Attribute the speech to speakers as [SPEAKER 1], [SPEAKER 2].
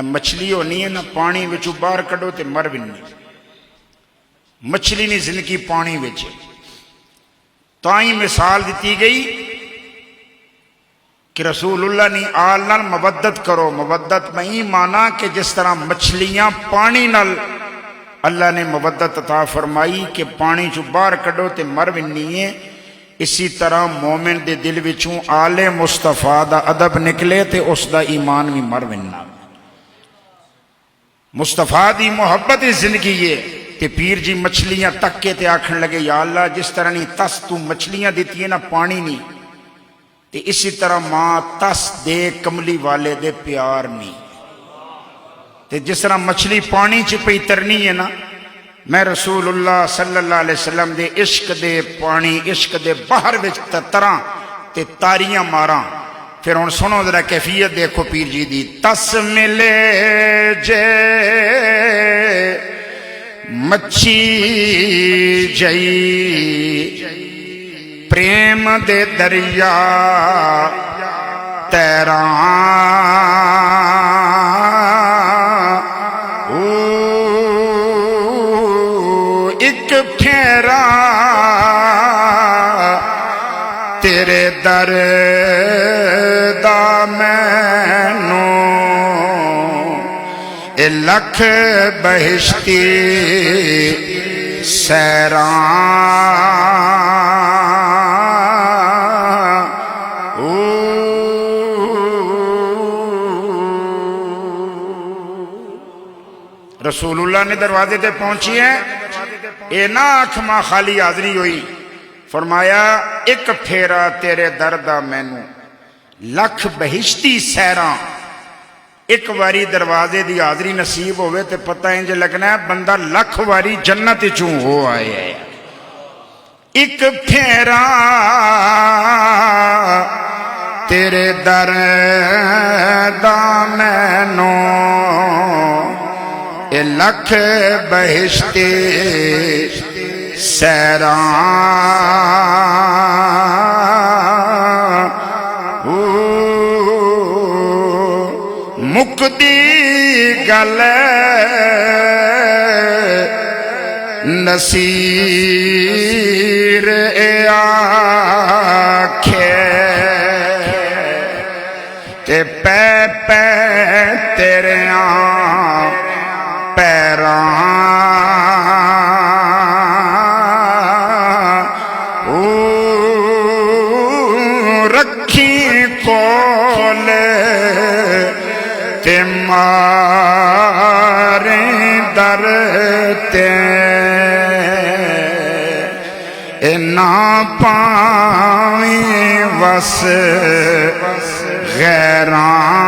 [SPEAKER 1] مچھلی ہونی ہے نا پانی وچوں باہر کڈو تے مر بھی نہیں. مچھلی نہیں زندگی پانی وچ. تائیں مثال دیتی گئی کہ رسول اللہ نے آل نال مودت کرو. مودت میں ہی مانا کہ جس طرح مچھلیاں پانی نال اللہ نے مودت عطا فرمائی کہ پانی چوں باہر کڈو تے مر بھی نہیں ہے، اسی طرح مومن دے دل وچوں آل مصطفیٰ دا ادب نکلے تے اس دا ایمان بھی مر بھی نہ. مصطفیٰ دی محبت زندگی ہے. تے پیر جی مچھلیاں تک کے تے آکھن لگے یا اللہ جس طرح نہیں تس تو مچھلیاں دیتی ہے نا پانی نہیں، تے اسی طرح ماں تس دے کملی والے دے پیار نہیں. تے جس طرح مچھلی پانی چ پئی ترنی ہے نا، میں رسول اللہ صلی اللہ علیہ وسلم دے عشق دے پانی عشق دے باہر وچ تراں تے تاریاں ماراں. پھر ہن سنو ذرا کیفیت دیکھو پیر جی دی. تس ملے جے مچھی جئی پریم دے دریا تیراں ایک پھیرا تیرے در دا مینوں اے لکھ بہشتی سیراں رسول اللہ نے دروازے تے پہنچی ہیں. اے نہ آنکھ ماں خالی حاضری ہوئی. فرمایا ایک پھیرا تیرے دردہ مینوں لکھ بہشتی سیراں. ایک واری دروازے دی حاضری نصیب ہوئے تے پتہ انج لگنا ہے بندہ لکھ واری جنت چوں ہو آئے ہے. ایک پھیرا تیرے دردہ مینوں اے لکھ بہشتی سیراں مکدی گل نصیر اے آکھے تے پے پے تیرے پیراں رکھی کول تے مارے در تے اے نہ پائیں وس غیراں